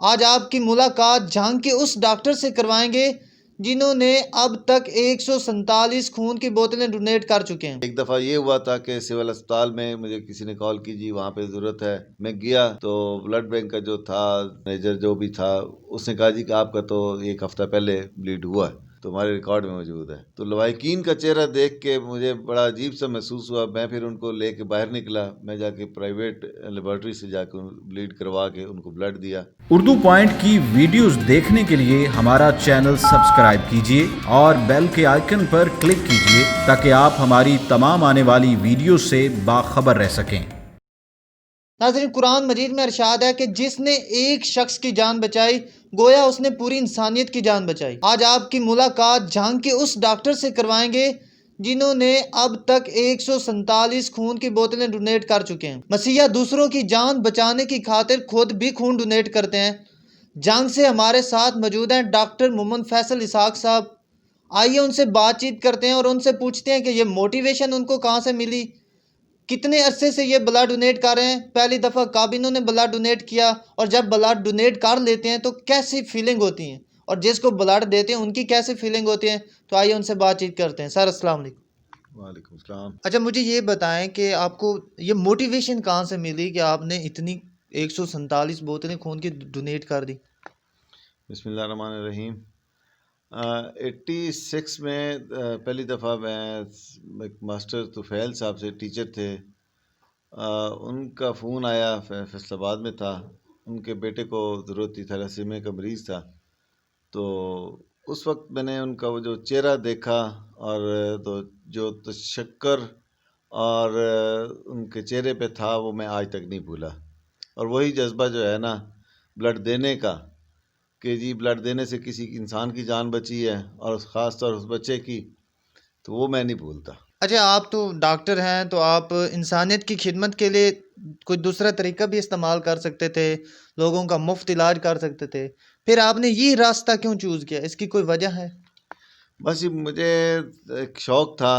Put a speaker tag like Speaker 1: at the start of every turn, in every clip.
Speaker 1: آج آپ کی ملاقات جھانگ کے اس ڈاکٹر سے کروائیں گے جنہوں نے اب تک 147 خون کی بوتلیں ڈونیٹ کر چکے ہیں۔
Speaker 2: ایک دفعہ یہ ہوا تھا کہ سول اسپتال میں مجھے کسی نے کال کی، جی وہاں پہ ضرورت ہے۔ میں گیا تو بلڈ بینک کا جو تھا مینیجر جو بھی تھا، اس نے کہا جی کہ آپ کا تو ایک ہفتہ پہلے بلیڈ ہوا ہے، تو ہمارے ریکارڈ میں موجود ہے۔ تو لوائکین کا چہرہ دیکھ کے مجھے بڑا عجیب سا محسوس ہوا۔ میں پھر ان کو لے کے باہر نکلا، میں جا کے پرائیویٹ لیبارٹری سے جا کے بلیڈ کروا کے ان کو بلڈ دیا۔
Speaker 3: اردو پوائنٹ کی ویڈیوز دیکھنے کے لیے ہمارا چینل سبسکرائب کیجیے اور بیل کے آئیکن پر کلک کیجیے تاکہ آپ ہماری تمام آنے والی ویڈیوز سے باخبر رہ سکیں۔
Speaker 1: ناظرین، قرآن مجید میں ارشاد ہے کہ جس نے ایک شخص کی جان بچائی گویا اس نے پوری انسانیت کی جان بچائی۔ آج آپ کی ملاقات جھانگ کے اس ڈاکٹر سے کروائیں گے جنہوں نے اب تک 147 خون کی بوتلیں ڈونیٹ کر چکے ہیں۔ مسیحا دوسروں کی جان بچانے کی خاطر خود بھی خون ڈونیٹ کرتے ہیں۔ جھانگ سے ہمارے ساتھ موجود ہیں ڈاکٹر محمد فیصل اسحاق صاحب۔ آئیے ان سے بات چیت کرتے ہیں اور ان سے پوچھتے ہیں کہ یہ موٹیویشن ان کو کہاں سے ملی، کتنے عرصے سے یہ بلڈ ڈونیٹ کر رہے ہیں، پہلی دفعہ کب انہوں نے بلڈ ڈونیٹ کیا، اور جب بلڈ ڈونیٹ کر لیتے ہیں تو کیسی فیلنگ ہوتی ہیں، اور جس کو بلڈ دیتے ہیں ان کی کیسی فیلنگ ہوتی ہے۔ تو آئیے ان سے بات چیت کرتے ہیں۔ سر السلام علیکم۔
Speaker 2: وعلیکم السلام۔
Speaker 1: اچھا، مجھے یہ بتائیں کہ آپ کو یہ موٹیویشن کہاں سے ملی کہ آپ نے اتنی 147 بوتلیں خون کی ڈونیٹ کر دی؟
Speaker 2: بسم اللہ الرحمن الرحیم۔ 86 میں پہلی دفعہ میں ایک ماسٹر طفیل صاحب سے ٹیچر تھے، ان کا فون آیا، فیصل آباد میں تھا، ان کے بیٹے کو ضرورت تھی، تھیلیسیمیا کا مریض تھا۔ تو اس وقت میں نے ان کا وہ جو چہرہ دیکھا اور تو جو تشکر اور ان کے چہرے پہ تھا وہ میں آج تک نہیں بھولا۔ اور وہی جذبہ جو ہے نا بلڈ دینے کا، کہ جی بلڈ دینے سے کسی انسان کی جان بچی ہے اور خاص طور اس بچے کی، تو وہ میں نہیں بھولتا۔
Speaker 1: اچھا، آپ تو ڈاکٹر ہیں تو آپ انسانیت کی خدمت کے لیے کوئی دوسرا طریقہ بھی استعمال کر سکتے تھے، لوگوں کا مفت علاج کر سکتے تھے، پھر آپ نے یہ راستہ کیوں چوز کیا؟ اس کی کوئی وجہ ہے؟
Speaker 2: بس یہ مجھے ایک شوق تھا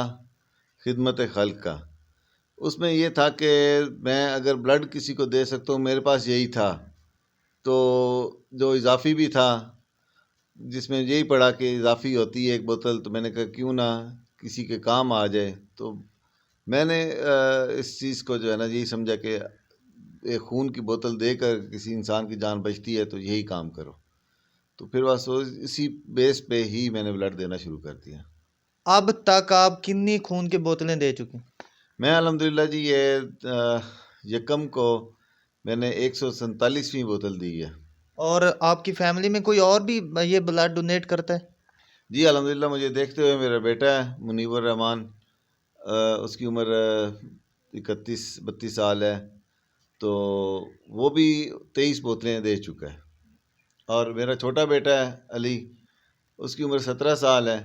Speaker 2: خدمت خلق کا۔ اس میں یہ تھا کہ میں اگر بلڈ کسی کو دے سکتا ہوں، میرے پاس یہی تھا، تو جو اضافی بھی تھا جس میں یہی پڑھا کہ اضافی ہوتی ہے ایک بوتل، تو میں نے کہا کیوں نہ کسی کے کام آ جائے۔ تو میں نے اس چیز کو جو ہے نا یہی سمجھا کہ ایک خون کی بوتل دے کر کسی انسان کی جان بچتی ہے تو یہی کام کرو۔ تو پھر بس اسی بیس پہ ہی میں نے بلڈ دینا شروع کر دیا۔
Speaker 1: اب تک آپ کتنی خون کی بوتلیں دے چکے ہیں؟
Speaker 2: میں الحمدللہ جی یہ یکم کو میں نے 147ویں بوتل دی ہے۔
Speaker 1: اور آپ کی فیملی میں کوئی اور بھی یہ بلڈ ڈونیٹ کرتا ہے؟
Speaker 2: جی الحمدللہ، مجھے دیکھتے ہوئے میرا بیٹا ہے منیب الرحمان، اس کی عمر 31-32 سال ہے، تو وہ بھی 23 بوتلیں دے چکا ہے۔ اور میرا چھوٹا بیٹا ہے علی، اس کی عمر 17 سال ہے،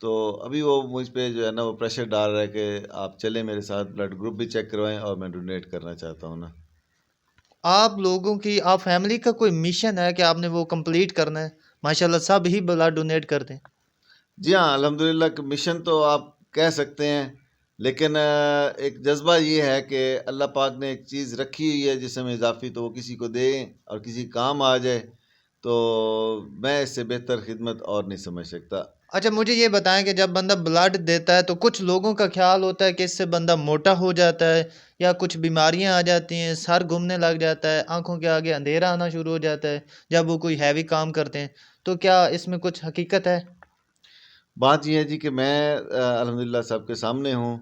Speaker 2: تو ابھی وہ مجھ پہ جو ہے نا وہ پریشر ڈال رہا ہے کہ آپ چلیں میرے ساتھ، بلڈ گروپ بھی چیک کروائیں، اور میں ڈونیٹ کرنا چاہتا ہوں نا۔
Speaker 1: آپ لوگوں کی، آپ فیملی کا کوئی مشن ہے کہ آپ نے وہ کمپلیٹ کرنا ہے؟ ماشاءاللہ سب ہی بلڈ ڈونیٹ کرتے ہیں۔
Speaker 2: جی ہاں الحمدللہ کہ مشن تو آپ کہہ سکتے ہیں، لیکن ایک جذبہ یہ ہے کہ اللہ پاک نے ایک چیز رکھی ہوئی ہے جس میں اضافی، تو وہ کسی کو دیں اور کسی کام آ جائے، تو میں اس سے بہتر خدمت اور نہیں سمجھ سکتا۔
Speaker 1: اچھا، مجھے یہ بتائیں کہ جب بندہ بلڈ دیتا ہے تو کچھ لوگوں کا خیال ہوتا ہے کہ اس سے بندہ موٹا ہو جاتا ہے، یا کچھ بیماریاں آ جاتی ہیں، سر گھومنے لگ جاتا ہے، آنکھوں کے آگے اندھیرا آنا شروع ہو جاتا ہے جب وہ کوئی ہیوی کام کرتے ہیں، تو کیا اس میں کچھ حقیقت ہے؟
Speaker 2: بات یہ ہے جی کہ میں الحمدللہ سب کے سامنے ہوں،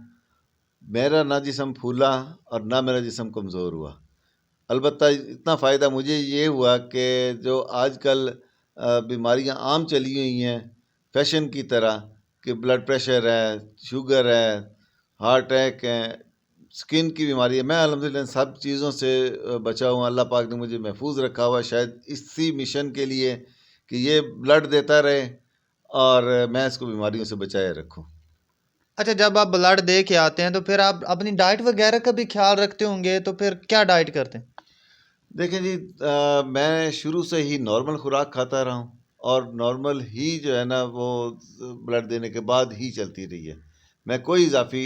Speaker 2: میرا نہ جسم پھولا اور نہ میرا جسم کمزور ہوا۔ البتہ اتنا فائدہ مجھے یہ ہوا کہ جو آج کل بیماریاں عام چلی ہوئی ہیں فیشن کی طرح، کہ بلڈ پریشر ہے، شوگر ہے، ہارٹ اٹیک ہے، سکن کی بیماری ہے، میں الحمدللہ ان سب چیزوں سے بچا ہوں۔ اللہ پاک نے مجھے محفوظ رکھا ہوا ہے، شاید اسی مشن کے لیے کہ یہ بلڈ دیتا رہے اور میں اس کو بیماریوں سے بچائے رکھوں۔
Speaker 1: اچھا، جب آپ بلڈ دے کے آتے ہیں تو پھر آپ اپنی ڈائٹ وغیرہ کا بھی خیال رکھتے ہوں گے، تو پھر کیا ڈائٹ کرتے ہیں؟
Speaker 2: دیکھیں جی، میں شروع سے ہی نارمل خوراک کھاتا رہا ہوں، اور نارمل ہی جو ہے نا وہ بلڈ دینے کے بعد ہی چلتی رہی ہے۔ میں کوئی اضافی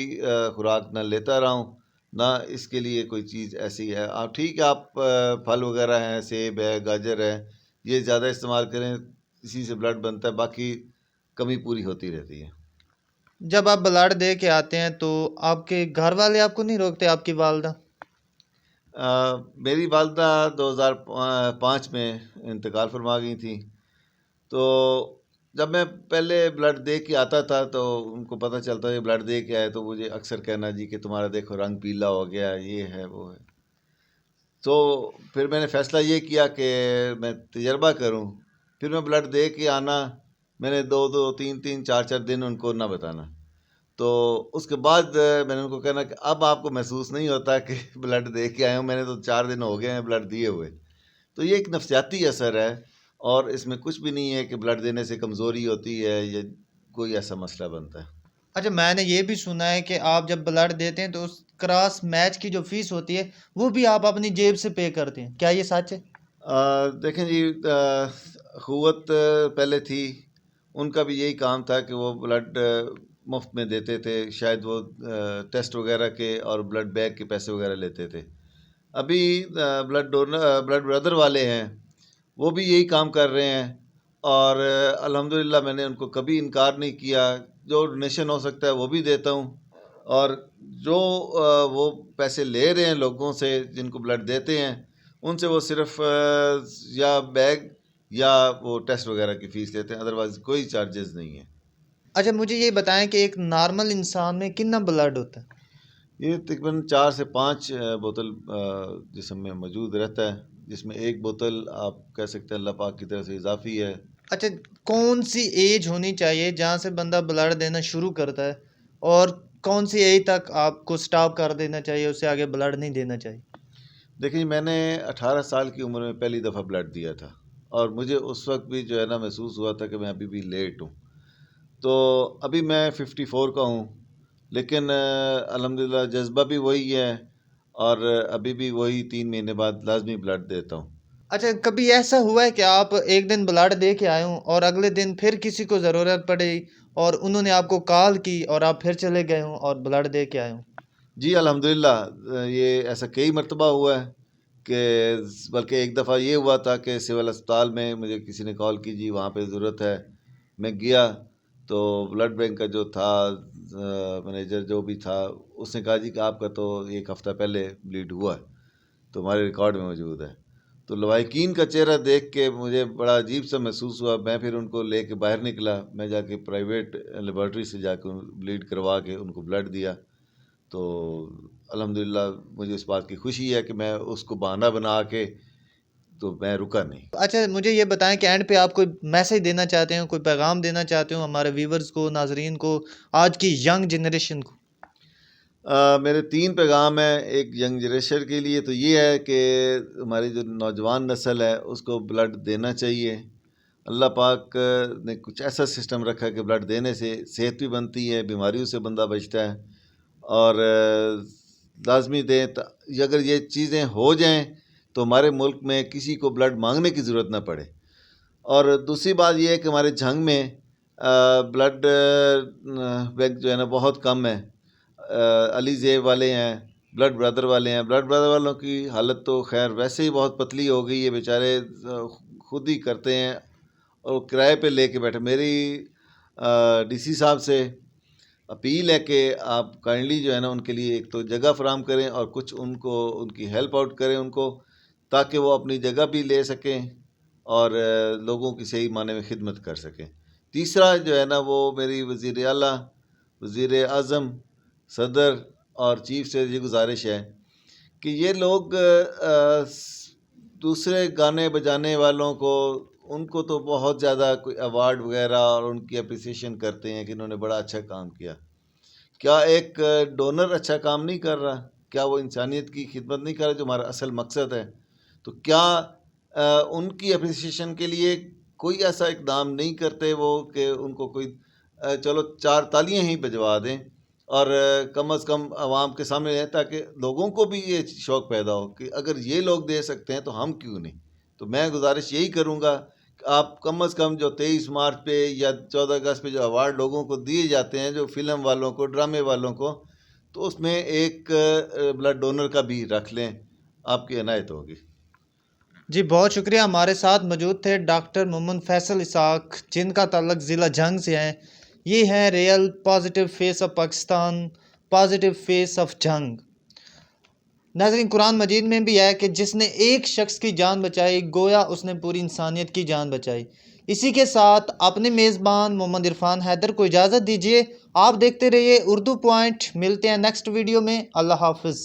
Speaker 2: خوراک نہ لیتا رہا ہوں، نہ اس کے لیے کوئی چیز ایسی ہے. آپ ٹھیک ہے، آپ پھل وغیرہ ہیں، سیب ہے، گاجر ہے، یہ زیادہ استعمال کریں، اسی سے بلڈ بنتا ہے، باقی کمی پوری ہوتی رہتی ہے.
Speaker 1: جب آپ بلڈ دے کے آتے ہیں تو آپ کے گھر والے آپ کو نہیں روکتے، آپ کی والدہ؟
Speaker 2: میری والدہ 2005 میں انتقال فرما گئی تھیں. تو جب میں پہلے بلڈ دے کے آتا تھا تو ان کو پتہ چلتا ہے بلڈ دے کے آئے تو مجھے اکثر کہنا جی کہ تمہارا دیکھو رنگ پیلا ہو گیا، یہ ہے وہ ہے. تو پھر میں نے فیصلہ یہ کیا کہ میں تجربہ کروں. پھر میں بلڈ دے کے آنا، میں نے 2-3 4 دن ان کو نہ بتانا. تو اس کے بعد میں نے ان کو کہنا کہ اب آپ کو محسوس نہیں ہوتا کہ بلڈ دے کے آئے ہوں، میں نے تو 4 دن ہو گئے ہیں بلڈ دیے ہوئے. تو یہ ایک نفسیاتی اثر ہے، اور اس میں کچھ بھی نہیں ہے کہ بلڈ دینے سے کمزوری ہوتی ہے یا کوئی ایسا مسئلہ بنتا ہے.
Speaker 1: اچھا، میں نے یہ بھی سنا ہے کہ آپ جب بلڈ دیتے ہیں تو اس کراس میچ کی جو فیس ہوتی ہے وہ بھی آپ اپنی جیب سے پے کرتے ہیں، کیا یہ سچ ہے؟
Speaker 2: دیکھیں جی، قوت پہلے تھی، ان کا بھی یہی کام تھا کہ وہ بلڈ مفت میں دیتے تھے، شاید وہ ٹیسٹ وغیرہ کے اور بلڈ بیگ کے پیسے وغیرہ لیتے تھے. ابھی بلڈ بردر والے ہیں، وہ بھی یہی کام کر رہے ہیں، اور الحمدللہ میں نے ان کو کبھی انکار نہیں کیا. جو ڈونیشن ہو سکتا ہے وہ بھی دیتا ہوں، اور جو وہ پیسے لے رہے ہیں لوگوں سے جن کو بلڈ دیتے ہیں، ان سے وہ صرف یا بیگ یا وہ ٹیسٹ وغیرہ کی فیس لیتے ہیں، ادروائز کوئی چارجز نہیں ہے.
Speaker 1: اچھا، مجھے یہ بتائیں کہ ایک نارمل انسان میں کتنا بلڈ ہوتا ہے؟
Speaker 2: یہ تقریباً 4 سے 5 بوتل جسم میں موجود رہتا ہے، جس میں ایک بوتل آپ کہہ سکتے ہیں اللہ پاک کی طرف سے اضافی ہے.
Speaker 1: اچھا، کون سی ایج ہونی چاہیے جہاں سے بندہ بلڈ دینا شروع کرتا ہے، اور کون سی ایج تک آپ کو سٹاپ کر دینا چاہیے، اس سے آگے بلڈ نہیں دینا چاہیے؟
Speaker 2: دیکھیں، میں نے 18 سال کی عمر میں پہلی دفعہ بلڈ دیا تھا، اور مجھے اس وقت بھی جو ہے نا محسوس ہوا تھا کہ میں ابھی بھی لیٹ ہوں. تو ابھی میں 54 کا ہوں، لیکن الحمدللہ جذبہ بھی وہی ہے، اور ابھی بھی وہی 3 مہینے بعد لازمی بلڈ دیتا ہوں.
Speaker 1: اچھا، کبھی ایسا ہوا ہے کہ آپ ایک دن بلڈ دے کے آئے ہوں اور اگلے دن پھر کسی کو ضرورت پڑی اور انہوں نے آپ کو کال کی اور آپ پھر چلے گئے ہوں اور بلڈ دے کے آئے ہوں؟
Speaker 2: جی الحمدللہ، یہ ایسا کئی مرتبہ ہوا ہے، کہ بلکہ ایک دفعہ یہ ہوا تھا کہ سول اسپتال میں مجھے کسی نے کال کی، جی وہاں پہ ضرورت ہے. میں گیا تو بلڈ بینک کا جو تھا مینیجر جو بھی تھا، اس نے کہا جی کہ آپ کا تو 1 ہفتہ پہلے بلیڈ ہوا ہے، تو ہمارے ریکارڈ میں موجود ہے. تو لوائکین کا چہرہ دیکھ کے مجھے بڑا عجیب سا محسوس ہوا. میں پھر ان کو لے کے باہر نکلا، میں جا کے پرائیویٹ لیبارٹری سے جا کے بلیڈ کروا کے ان کو بلڈ دیا. تو الحمدللہ مجھے اس بات کی خوشی ہے کہ میں اس کو بہانہ بنا کے تو میں رکا نہیں.
Speaker 1: اچھا، مجھے یہ بتائیں کہ اینڈ پہ آپ کوئی میسیج دینا چاہتے ہیں، کوئی پیغام دینا چاہتے ہو ہمارے ویورز کو، ناظرین کو، آج کی ینگ جنریشن کو؟
Speaker 2: میرے 3 پیغام ہیں. ایک ینگ جنریشن کے لیے تو یہ ہے کہ ہماری جو نوجوان نسل ہے اس کو بلڈ دینا چاہیے. اللہ پاک نے کچھ ایسا سسٹم رکھا کہ بلڈ دینے سے صحت بھی بنتی ہے، بیماریوں سے بندہ بچتا ہے، اور لازمی دیں. اگر یہ چیزیں ہو جائیں تو ہمارے ملک میں کسی کو بلڈ مانگنے کی ضرورت نہ پڑے. اور دوسری بات یہ ہے کہ ہمارے جھنگ میں بلڈ بینک جو ہے نا بہت کم ہے. علی زیب والے ہیں، بلڈ بردر والے ہیں. بلڈ بردر والوں کی حالت تو خیر ویسے ہی بہت پتلی ہو گئی ہے، بیچارے خود ہی کرتے ہیں اور کرائے پہ لے کے بیٹھے. میری ڈی سی صاحب سے اپیل ہے کہ آپ کائنڈلی جو ہے نا ان کے لیے ایک تو جگہ فراہم کریں، اور کچھ ان کو ان کی ہیلپ آؤٹ کریں ان کو، تاکہ وہ اپنی جگہ بھی لے سکیں اور لوگوں کی صحیح معنی میں خدمت کر سکیں. تیسرا جو ہے نا وہ میری وزیر اعلیٰ، وزیر اعظم، صدر اور چیف سے یہ گزارش ہے کہ یہ لوگ دوسرے گانے بجانے والوں کو، ان کو تو بہت زیادہ کوئی ایوارڈ وغیرہ اور ان کی اپریسیشن کرتے ہیں کہ انہوں نے بڑا اچھا کام کیا. کیا ایک ڈونر اچھا کام نہیں کر رہا؟ کیا وہ انسانیت کی خدمت نہیں کر رہا جو ہمارا اصل مقصد ہے؟ تو کیا ان کی اپریسیشن کے لیے کوئی ایسا اقدام نہیں کرتے وہ کہ ان کو کوئی چلو 4 تالیاں ہی بجوا دیں، اور کم از کم عوام کے سامنے رہیں، تاکہ لوگوں کو بھی یہ شوق پیدا ہو کہ اگر یہ لوگ دے سکتے ہیں تو ہم کیوں نہیں. تو میں گزارش یہی کروں گا کہ آپ کم از کم جو 23 مارچ پہ یا 14 اگست پہ جو ایوارڈ لوگوں کو دیے جاتے ہیں، جو فلم والوں کو، ڈرامے والوں کو، تو اس میں ایک بلڈ ڈونر کا بھی رکھ لیں، آپ کی عنایت ہوگی۔
Speaker 1: جی بہت شکریہ، ہمارے ساتھ موجود تھے ڈاکٹر محمد فیصل اسحاق، جن کا تعلق ضلع جھنگ سے ہے۔ یہ ہے real positive face of Pakistan, positive face of Jhang. ناظرین، قرآن مجید میں بھی ہے کہ جس نے ایک شخص کی جان بچائی گویا اس نے پوری انسانیت کی جان بچائی۔ اسی کے ساتھ اپنے میزبان محمد عرفان حیدر کو اجازت دیجیے۔ آپ دیکھتے رہیے اردو پوائنٹ، ملتے ہیں نیکسٹ ویڈیو میں۔ اللہ حافظ۔